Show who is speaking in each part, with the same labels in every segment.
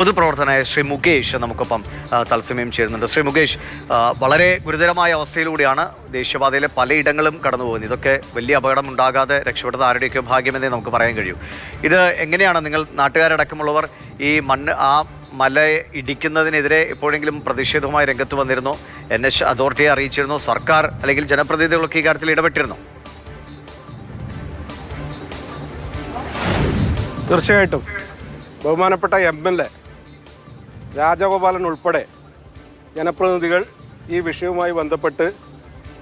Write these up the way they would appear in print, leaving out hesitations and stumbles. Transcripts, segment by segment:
Speaker 1: പൊതുപ്രവർത്തകനായ ശ്രീ മുകേഷ് നമുക്കൊപ്പം തത്സമയം ചേരുന്നുണ്ട്. ശ്രീ മുകേഷ്, വളരെ ഗുരുതരമായ അവസ്ഥയിലൂടെയാണ് ദേശീയപാതയിലെ പലയിടങ്ങളും കടന്നു പോകുന്നത്. ഇതൊക്കെ വലിയ അപകടം ഉണ്ടാകാതെ രക്ഷപ്പെടുന്ന ആരുടെയൊക്കെ ഭാഗ്യമെന്നേ നമുക്ക് പറയാൻ കഴിയൂ. ഇത് എങ്ങനെയാണ് നിങ്ങൾ നാട്ടുകാരടക്കമുള്ളവർ ഈ മല ഇടിക്കുന്നതിനെതിരെ എപ്പോഴെങ്കിലും പ്രതിഷേധവുമായി രംഗത്ത് വന്നിരുന്നോ? NH അതോറിറ്റിയെ അറിയിച്ചിരുന്നോ? സർക്കാർ അല്ലെങ്കിൽ ജനപ്രതിനിധികളൊക്കെ ഈ കാര്യത്തിൽ ഇടപെട്ടിരുന്നോ?
Speaker 2: തീർച്ചയായിട്ടും ബഹുമാനപ്പെട്ട MLA രാജഗോപാലൻ ഉൾപ്പെടെ ജനപ്രതിനിധികൾ ഈ വിഷയവുമായി ബന്ധപ്പെട്ട്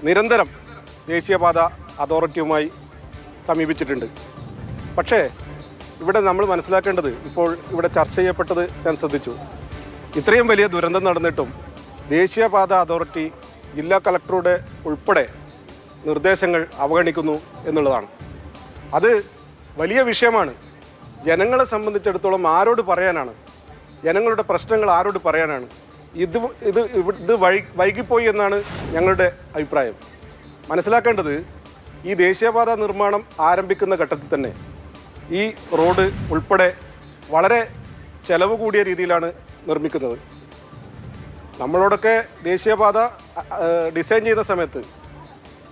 Speaker 2: നിരന്തരം ദേശീയപാത അതോറിറ്റിയുമായി സമീപിച്ചിട്ടുണ്ട്. പക്ഷേ ഇവിടെ നമ്മൾ മനസ്സിലാക്കേണ്ടത്, ഇപ്പോൾ ഇവിടെ ചർച്ച ചെയ്യപ്പെട്ടത് ഞാൻ ശ്രദ്ധിച്ചു, ഇത്രയും വലിയ ദുരന്തം നടന്നിട്ടും ദേശീയപാത അതോറിറ്റി ജില്ലാ കളക്ടറുടെ ഉൾപ്പെടെ നിർദ്ദേശങ്ങൾ അവഗണിക്കുന്നു എന്നുള്ളതാണ്. അത് വലിയ വിഷയമാണ്. ജനങ്ങളെ സംബന്ധിച്ചിടത്തോളം ആരോട് പറയാനാണ്? ജനങ്ങളുടെ പ്രശ്നങ്ങൾ ആരോട് പറയാനാണ്? ഇത് വൈകിപ്പോയി എന്നാണ് ഞങ്ങളുടെ അഭിപ്രായം. മനസ്സിലാക്കേണ്ടത്, ഈ ദേശീയപാത നിർമ്മാണം ആരംഭിക്കുന്ന ഘട്ടത്തിൽ തന്നെ ഈ റോഡ് ഉൾപ്പെടെ വളരെ ചെലവ് കൂടിയ രീതിയിലാണ് നിർമ്മിക്കുന്നത്. നമ്മളോടൊക്കെ ദേശീയപാത ഡിസൈൻ ചെയ്യുന്ന സമയത്ത്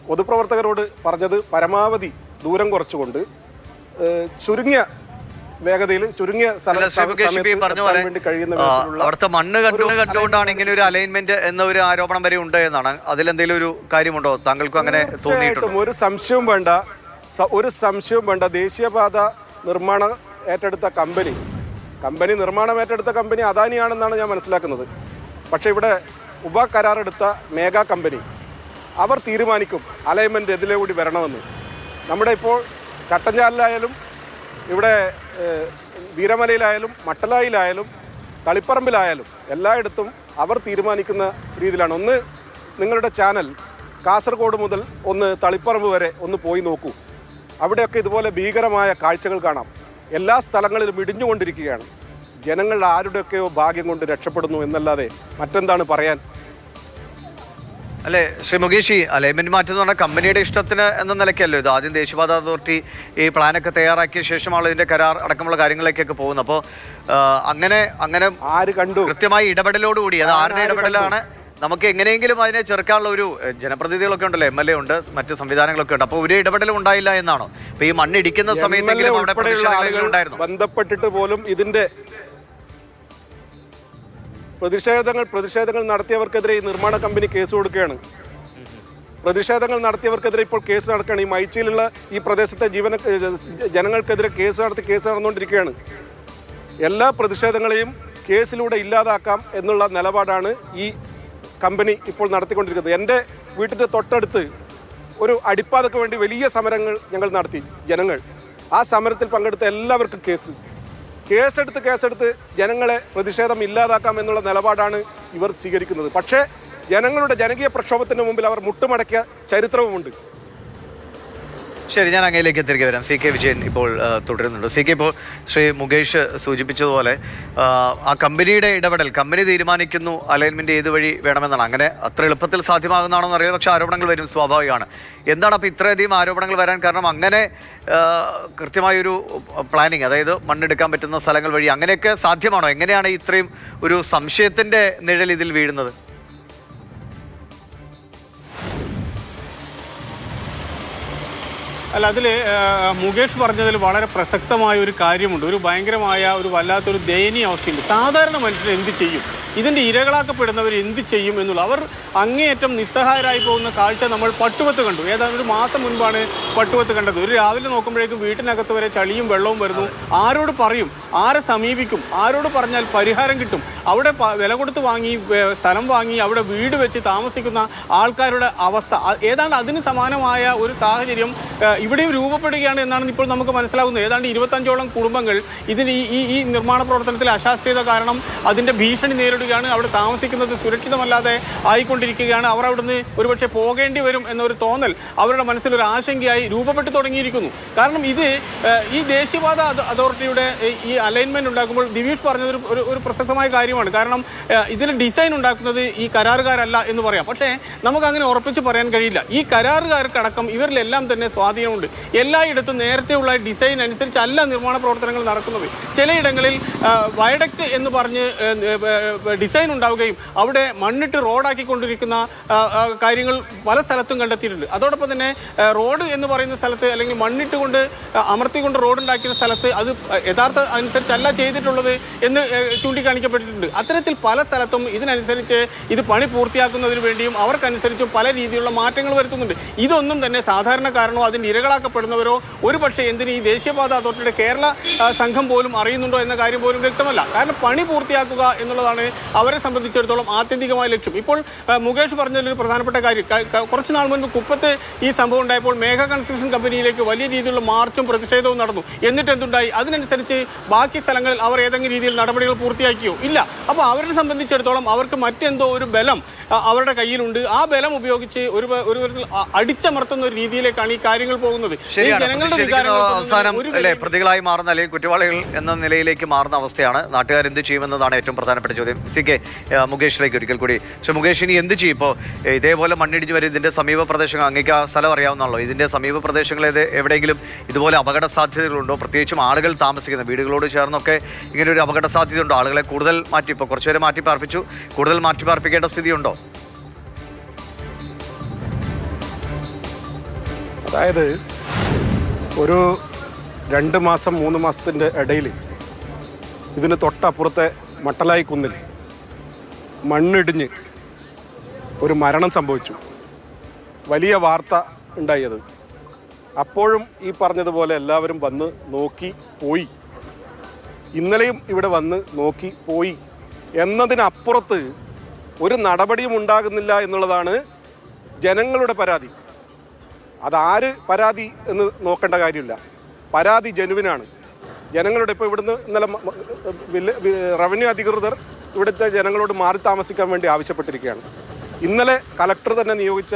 Speaker 2: പൊതുപ്രവർത്തകരോട് പറഞ്ഞത് പരമാവധി ദൂരം കുറച്ചുകൊണ്ട് ചുരുങ്ങിയ വേഗതയിൽ ചുരുങ്ങിയ
Speaker 1: അവിടുത്തെ മണ്ണ് കണ്ടുകൊണ്ടാണ് ഇങ്ങനെ ഒരു അലൈൻമെന്റ് എന്ന ഒരു ആരോപണം വരെ ഉണ്ട് എന്നാണ്. അതിലെന്തെങ്കിലും ഒരു കാര്യമുണ്ടോ? താങ്കൾക്കും അങ്ങനെ തോന്നിയിട്ടുണ്ടോ?
Speaker 2: ഒരു സംശയവും വേണ്ട. ദേശീയപാത നിർമ്മാണം ഏറ്റെടുത്ത കമ്പനി അദാനിയാണെന്നാണ് ഞാൻ മനസ്സിലാക്കുന്നത്. പക്ഷേ ഇവിടെ ഉപകരാറെടുത്ത മേഗാ കമ്പനി അവർ തീരുമാനിക്കും അലൈൻമെന്റ് എതിലൂടെ വരണമെന്ന്. നമ്മുടെ ഇപ്പോൾ ചട്ടഞ്ചാലിലായാലും ഇവിടെ വീരമലയിലായാലും മട്ടലായിലായാലും തളിപ്പറമ്പിലായാലും എല്ലായിടത്തും അവർ തീരുമാനിക്കുന്ന രീതിയിലാണ്. ഒന്ന് നിങ്ങളുടെ ചാനൽ കാസർഗോഡ് മുതൽ ഒന്ന് തളിപ്പറമ്പ് വരെ ഒന്ന് പോയി നോക്കൂ. അവിടെയൊക്കെ ഇതുപോലെ ഭീകരമായ കാഴ്ചകൾ കാണാം. എല്ലാ സ്ഥലങ്ങളിലും ഇടിഞ്ഞുകൊണ്ടിരിക്കുകയാണ്. ജനങ്ങൾ ആരുടെയൊക്കെയോ ഭാഗ്യം കൊണ്ട് രക്ഷപ്പെടുന്നു എന്നല്ലാതെ മറ്റെന്താണ് പറയാൻ?
Speaker 1: അല്ലെ ശ്രീ മുകേഷ്, ഈ അലൈൻമെന്റ് മാറ്റുന്ന പറഞ്ഞാൽ കമ്പനിയുടെ ഇഷ്ടത്തിന് എന്ന നിലയ്ക്കല്ലോ ഇത്? ആദ്യം ദേശീയപാത അതോറിറ്റി ഈ പ്ലാനൊക്കെ തയ്യാറാക്കിയ ശേഷമാണ് ഇതിന്റെ കരാർ അടക്കമുള്ള കാര്യങ്ങളിലേക്കൊക്കെ പോകുന്നത്. അപ്പോൾ അങ്ങനെ
Speaker 2: ആര് കണ്ടു?
Speaker 1: കൃത്യമായി ഇടപെടലോടുകൂടി, അത് ആരുടെ ഇടപെടലാണ്? നമുക്ക് എങ്ങനെയെങ്കിലും അതിനെ ചെറുക്കാനുള്ള ഒരു ജനപ്രതിനിധികളൊക്കെ ഉണ്ടല്ലോ, MLA ഉണ്ട്, മറ്റ് സംവിധാനങ്ങളൊക്കെ ഉണ്ട്. അപ്പോൾ ഒരു ഇടപെടലും ഉണ്ടായില്ല എന്നാണോ? ഇപ്പൊ ഈ മണ്ണിടിക്കുന്ന സമയത്തെങ്കിലും അവിടെ പ്രതിഷേധങ്ങളുണ്ടായിരുന്നു?
Speaker 2: ബന്ധപ്പെട്ടിട്ട് പോലും ഇതിന്റെ പ്രതിഷേധങ്ങൾ നടത്തിയവർക്കെതിരെ ഈ നിർമ്മാണ കമ്പനി കേസ് കൊടുക്കുകയാണ്. പ്രതിഷേധങ്ങൾ നടത്തിയവർക്കെതിരെ ഇപ്പോൾ കേസ് നടക്കുകയാണ്. ഈ മൈച്ചിയിലുള്ള ഈ പ്രദേശത്തെ ജനങ്ങൾക്കെതിരെ കേസ് നടന്നുകൊണ്ടിരിക്കുകയാണ്. എല്ലാ പ്രതിഷേധങ്ങളെയും കേസിലൂടെ ഇല്ലാതാക്കാം എന്നുള്ള നിലപാടാണ് ഈ കമ്പനി ഇപ്പോൾ നടത്തിക്കൊണ്ടിരിക്കുന്നത്. എൻ്റെ വീട്ടിൻ്റെ തൊട്ടടുത്ത് ഒരു അടിപ്പാതയ്ക്ക് വേണ്ടി വലിയ സമരങ്ങൾ ഞങ്ങൾ നടത്തി. ജനങ്ങൾ ആ സമരത്തിൽ പങ്കെടുത്ത എല്ലാവർക്കും കേസെടുത്ത് ജനങ്ങളെ പ്രതിഷേധം ഇല്ലാതാക്കാം എന്നുള്ള നിലപാടാണ് ഇവർ സ്വീകരിക്കുന്നത്. പക്ഷേ ജനങ്ങളുടെ ജനകീയ പ്രക്ഷോഭത്തിന് മുമ്പിൽ അവർ മുട്ടുമടക്കിയ ചരിത്രവുമുണ്ട്.
Speaker 1: ശരി, ഞാൻ അങ്ങയിലേക്ക് തിരികെ വരാം. CK വിജയൻ ഇപ്പോൾ തുടരുന്നുണ്ട്. CK, ഇപ്പോൾ ശ്രീ മുകേഷ് സൂചിപ്പിച്ചതുപോലെ ആ കമ്പനിയുടെ ഇടപെടൽ, കമ്പനി തീരുമാനിക്കുന്നു അലൈൻമെന്റ് ഏത് വഴി വേണമെന്നാണ്. അങ്ങനെ അത്ര എളുപ്പത്തിൽ സാധ്യമാകുന്നതാണോ എന്നറിയാം. പക്ഷേ ആരോപണങ്ങൾ വരും, സ്വാഭാവികമാണ്. എന്താണ് അപ്പോൾ ഇത്രയധികം ആരോപണങ്ങൾ വരാൻ കാരണം? അങ്ങനെ കൃത്യമായൊരു പ്ലാനിങ്, അതായത് മണ്ണെടുക്കാൻ പറ്റുന്ന സ്ഥലങ്ങൾ വഴി അങ്ങനെയൊക്കെ സാധ്യമാണോ? എങ്ങനെയാണ് ഇത്രയും ഒരു സംശയത്തിൻ്റെ നിഴൽ ഇതിൽ വീഴുന്നത്?
Speaker 3: അല്ല, അതിൽ മുകേഷ് പറഞ്ഞതിൽ വളരെ പ്രസക്തമായ ഒരു കാര്യമുണ്ട്. ഒരു ഭയങ്കരമായ ഒരു വല്ലാത്തൊരു ദയനീയ അവസ്ഥയുണ്ട്. സാധാരണ മനുഷ്യർ എന്ത് ചെയ്യും? ഇതിൻ്റെ ഇരകളാക്കപ്പെടുന്നവർ എന്ത് ചെയ്യും എന്നുള്ള അവർ അങ്ങേയറ്റം നിസ്സഹായരായി പോകുന്ന കാഴ്ച നമ്മൾ പട്ടുവത്ത് കണ്ടു. ഏതാണ്ട് ഒരു മാസം മുൻപാണ് പട്ടുവത്ത് കണ്ടത്. ഒരു രാവിലെ നോക്കുമ്പോഴേക്കും വീട്ടിനകത്ത് വരെ ചളിയും വെള്ളവും വരുന്നു. ആരോട് പറയും? ആരെ സമീപിക്കും? ആരോട് പറഞ്ഞാൽ പരിഹാരം കിട്ടും? അവിടെ വില കൊടുത്ത് സ്ഥലം വാങ്ങി അവിടെ വീട് വെച്ച് താമസിക്കുന്ന ആൾക്കാരുടെ അവസ്ഥ ഏതാണ്ട് അതിന് സമാനമായ ഒരു സാഹചര്യം ഇവിടെയും രൂപപ്പെടുകയാണ് എന്നാണ് ഇപ്പോൾ നമുക്ക് മനസ്സിലാകുന്നത്. ഏതാണ്ട് 25ഓളം കുടുംബങ്ങൾ ഇതിന് ഈ നിർമ്മാണ പ്രവർത്തനത്തിൽ അശാസ്ത്രീയത കാരണം അതിൻ്റെ ഭീഷണി നേരിടുകയാണ്. അവിടെ താമസിക്കുന്നത് സുരക്ഷിതമല്ലാതെ ആയിക്കൊണ്ടിരിക്കുകയാണ്. അവർ അവിടുന്ന് ഒരുപക്ഷെ പോകേണ്ടി വരും എന്നൊരു തോന്നൽ അവരുടെ മനസ്സിലൊരു ആശങ്കയായി രൂപപ്പെട്ടു തുടങ്ങിയിരിക്കുന്നു. കാരണം ഈ ദേശീയപാത അതോറിറ്റിയുടെ ഈ അലൈൻമെൻറ്റ് ഉണ്ടാക്കുമ്പോൾ ദിവീഷ് പറഞ്ഞത് ഒരു പ്രസക്തമായ കാര്യമാണ്. കാരണം ഇതിന് ഡിസൈൻ ഉണ്ടാക്കുന്നത് ഈ കരാറുകാരല്ല എന്ന് പറയാം. പക്ഷേ നമുക്ക് അങ്ങനെ ഉറപ്പിച്ച് പറയാൻ കഴിയില്ല. ഈ കരാറുകാർക്കടക്കം ഇവരിലെല്ലാം തന്നെ സ്വാധീനം കാര്യങ്ങളുണ്ട്. എല്ലായിടത്തും നേരത്തെയുള്ള ഡിസൈൻ അനുസരിച്ചല്ല നിർമ്മാണ പ്രവർത്തനങ്ങൾ നടക്കുന്നത്. ചിലയിടങ്ങളിൽ വയഡക്റ്റ് എന്ന് പറഞ്ഞ് ഡിസൈൻ ഉണ്ടാവുകയും അവിടെ മണ്ണിട്ട് റോഡാക്കിക്കൊണ്ടിരിക്കുന്ന കാര്യങ്ങൾ പല സ്ഥലത്തും കണ്ടെത്തിയിട്ടുണ്ട്. അതോടൊപ്പം തന്നെ റോഡ് എന്ന് പറയുന്ന സ്ഥലത്ത് അല്ലെങ്കിൽ മണ്ണിട്ട് കൊണ്ട് അമർത്തിക്കൊണ്ട് റോഡ് ഉണ്ടാക്കിയ സ്ഥലത്ത് അത് യഥാർത്ഥ അനുസരിച്ചല്ല ചെയ്തിട്ടുള്ളത് എന്ന് ചൂണ്ടിക്കാണിക്കപ്പെട്ടിട്ടുണ്ട്. അത്തരത്തിൽ പല സ്ഥലത്തും ഇതിനനുസരിച്ച് ഇത് പണി പൂർത്തിയാക്കുന്നതിന് വേണ്ടിയും അവർക്കനുസരിച്ചും പല രീതിയിലുള്ള മാറ്റങ്ങൾ വരുത്തുന്നുണ്ട്. ഇതൊന്നും തന്നെ സാധാരണക്കാരനോ അതിൻ്റെ ഇരകളാക്കപ്പെടുന്നവരോ ഒരു പക്ഷേ എന്തിന് ഈ ദേശീയപാത അതോറിറ്റിയുടെ കേരള സംഘം പോലും അറിയുന്നുണ്ടോ എന്ന കാര്യം പോലും വ്യക്തമല്ല. കാരണം പണി പൂർത്തിയാക്കുക എന്നുള്ളതാണ് അവരെ സംബന്ധിച്ചിടത്തോളം ആത്യന്തികമായ ലക്ഷ്യം. ഇപ്പോൾ മുകേഷ് പറഞ്ഞതിലൊരു പ്രധാനപ്പെട്ട കാര്യം, കുറച്ച് നാൾ മുൻപ് കുപ്പത്ത് ഈ സംഭവം ഉണ്ടായപ്പോൾ മേഘ കൺസ്ട്രക്ഷൻ കമ്പനിയിലേക്ക് വലിയ രീതിയിലുള്ള മാർച്ചും പ്രതിഷേധവും നടന്നു. എന്നിട്ട് എന്തുണ്ടായി? അതിനനുസരിച്ച് ബാക്കി സ്ഥലങ്ങളിൽ അവർ ഏതെങ്കിലും രീതിയിൽ നടപടികൾ പൂർത്തിയാക്കിയോ? ഇല്ല. അപ്പോൾ അവരെ സംബന്ധിച്ചിടത്തോളം അവർക്ക് മറ്റെന്തോ ഒരു ബലം അവരുടെ കയ്യിലുണ്ട്. ആ ബലം ഉപയോഗിച്ച് ഒരു വിധത്തിൽ അടിച്ചമർത്തുന്ന ഒരു രീതിയിലേക്കാണ് ഈ കാര്യങ്ങൾ പോകുന്നത്.
Speaker 1: ജനങ്ങളുടെ പ്രതികളായി മാറുന്ന അല്ലെങ്കിൽ കുറ്റവാളികൾ എന്ന നിലയിലേക്ക് മാറുന്ന അവസ്ഥയാണ്. നാട്ടുകാർ എന്ത് ചെയ്യുമെന്നതാണ് ഏറ്റവും പ്രധാനപ്പെട്ട ചോദ്യം. CK മുകേഷിലേക്ക് ഒരിക്കൽ കൂടി. പക്ഷേ മുകേഷ് ഇനി എന്ത് ചെയ്യും? ഇപ്പോൾ ഇതേപോലെ മണ്ണിടിഞ്ഞ് വരും ഇതിന്റെ സമീപ പ്രദേശങ്ങൾ, അങ്ങേക്ക് ആ സ്ഥലം അറിയാവുന്നതാണല്ലോ, ഇതിന്റെ സമീപ പ്രദേശങ്ങളിൽ എവിടെയെങ്കിലും ഇതുപോലെ അപകട സാധ്യതകളുണ്ടോ? പ്രത്യേകിച്ചും ആളുകൾ താമസിക്കുന്ന വീടുകളോട് ചേർന്നൊക്കെ ഇങ്ങനെ ഒരു അപകട സാധ്യത ഉണ്ടോ? ആളുകളെ കൂടുതൽ മാറ്റി, ഇപ്പോൾ കുറച്ചുപേരെ മാറ്റി പാർപ്പിച്ചു, കൂടുതൽ മാറ്റി പാർപ്പിക്കേണ്ട സ്ഥിതിയുണ്ടോ?
Speaker 2: അതായത് ഒരു 2 മാസം 3 മാസത്തിൻ്റെ ഇടയിൽ ഇതിന് തൊട്ടപ്പുറത്തെ മട്ടലായി കുന്നിൽ മണ്ണിടിഞ്ഞ് ഒരു മരണം സംഭവിച്ചു. വലിയ വാർത്ത ഉണ്ടായത്. അപ്പോഴും ഈ പറഞ്ഞതുപോലെ എല്ലാവരും വന്ന് നോക്കി പോയി. ഇന്നലെയും ഇവിടെ വന്ന് നോക്കി പോയി എന്നതിനപ്പുറത്ത് ഒരു നടപടിയും ഉണ്ടാകുന്നില്ല എന്നുള്ളതാണ് ജനങ്ങളുടെ പരാതി. അതാര് പരാതി എന്ന് നോക്കേണ്ട കാര്യമില്ല. പരാതി ജനുവിനാണ്. ജനങ്ങളുടെ ഇപ്പോൾ ഇവിടുന്ന് ഇന്നലെ റവന്യൂ അധികൃതർ ഇവിടുത്തെ ജനങ്ങളോട് മാറി താമസിക്കാൻ വേണ്ടി ആവശ്യപ്പെട്ടിരിക്കുകയാണ്. ഇന്നലെ കലക്ടർ തന്നെ നിയോഗിച്ച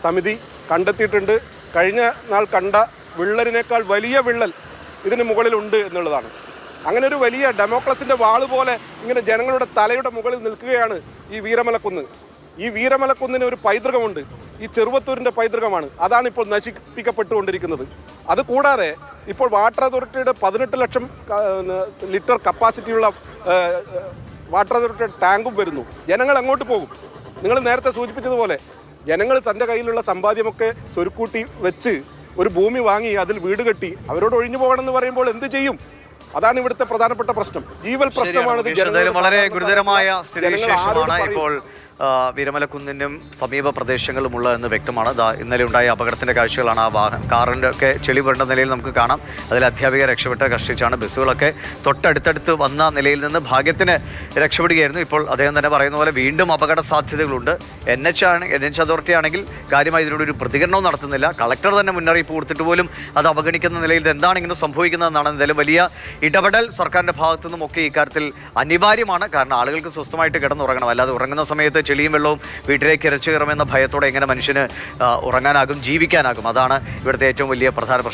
Speaker 2: സമിതി കണ്ടെത്തിയിട്ടുണ്ട്. കഴിഞ്ഞ നാൾ കണ്ട വിള്ളലിനേക്കാൾ വലിയ വിള്ളൽ ഇതിന് മുകളിലുണ്ട് എന്നുള്ളതാണ്. അങ്ങനെ ഒരു വലിയ ഡെമോക്രസിൻ്റെ വാള് പോലെ ഇങ്ങനെ ജനങ്ങളുടെ തലയുടെ മുകളിൽ നിൽക്കുകയാണ് ഈ വീരമലക്കുന്ന്. ഈ വീരമലക്കുന്നിന് ഒരു പൈതൃകമുണ്ട്. ഈ ചെറുവത്തൂരിൻ്റെ പൈതൃകമാണ്. അതാണ് ഇപ്പോൾ നശിപ്പിക്കപ്പെട്ടുകൊണ്ടിരിക്കുന്നത്. അതുകൂടാതെ ഇപ്പോൾ വാട്ടർ അതോറിറ്റിയുടെ 18 ലക്ഷം ലിറ്റർ കപ്പാസിറ്റിയുള്ള വാട്ടർ അതോറിറ്റിയുടെ ടാങ്കും വരുന്നു. ജനങ്ങൾ അങ്ങോട്ട് പോകും. നിങ്ങൾ നേരത്തെ സൂചിപ്പിച്ചതുപോലെ ജനങ്ങൾ തൻ്റെ കയ്യിലുള്ള സമ്പാദ്യമൊക്കെ സ്വരുക്കൂട്ടി വെച്ച് ഒരു ഭൂമി വാങ്ങി അതിൽ വീട് കെട്ടി അവരോട് ഒഴിഞ്ഞു പോകണമെന്ന് പറയുമ്പോൾ എന്ത് ചെയ്യും? അതാണ് ഇവിടുത്തെ പ്രധാനപ്പെട്ട പ്രശ്നം. ജീവൽ പ്രശ്നമാണ്.
Speaker 1: വളരെ ഗുരുതരമായ സ്ഥിതിവിശേഷമാണ് ഇപ്പോൾ വീരമലക്കുന്നിനും സമീപ പ്രദേശങ്ങളുമുള്ള എന്ന് വ്യക്തമാണ്. ഇന്നലെ ഉണ്ടായ അപകടത്തിന്റെ കാഴ്ചകളാണ്. ആ കാറിൻ്റെ ഒക്കെ ചെളി പുരണ്ട നിലയിൽ നമുക്ക് കാണാം. അതിൽ അധ്യാപിക രക്ഷപ്പെട്ട് കഷ്ടിച്ചാണ്. ബസ്സുകളൊക്കെ തൊട്ടടുത്തടുത്ത് വന്ന നിലയിൽ നിന്ന് ഭാഗ്യത്തിന് രക്ഷപ്പെടുകയായിരുന്നു. ഇപ്പോൾ അദ്ദേഹം തന്നെ പറയുന്ന പോലെ വീണ്ടും അപകട സാധ്യതകളുണ്ട്. NH അതോറിറ്റി ആണെങ്കിൽ കാര്യമായി ഇതിനോട് ഒരു പ്രതികരണവും നടത്തുന്നില്ല. കളക്ടർ തന്നെ മുന്നറിയിപ്പ് കൊടുത്തിട്ട് പോലും അത് അവഗണിക്കുന്ന നിലയിൽ ഇത് എന്താണ് ഇങ്ങനെ സംഭവിക്കുന്നതെന്നാണ്. എന്തായാലും വലിയ ഇടപെടൽ സർക്കാരിൻ്റെ ഭാഗത്തു നിന്നുമൊക്കെ ഇക്കാര്യത്തിൽ അനിവാര്യമാണ്. കാരണം ആളുകൾക്ക് സ്വസ്ഥമായിട്ട് കിടന്നുറങ്ങണം. അല്ലാതെ ഉറങ്ങുന്ന സമയത്ത് ചെളിയും വെള്ളവും വീട്ടിലേക്ക് ഇരച്ചു കയറുമെന്ന ഭയത്തോടെ എങ്ങനെ മനുഷ്യന് ഉറങ്ങാനാകും, ജീവിക്കാനാകും? അതാണ് ഇവിടുത്തെ ഏറ്റവും വലിയ പ്രധാന പ്രശ്നം.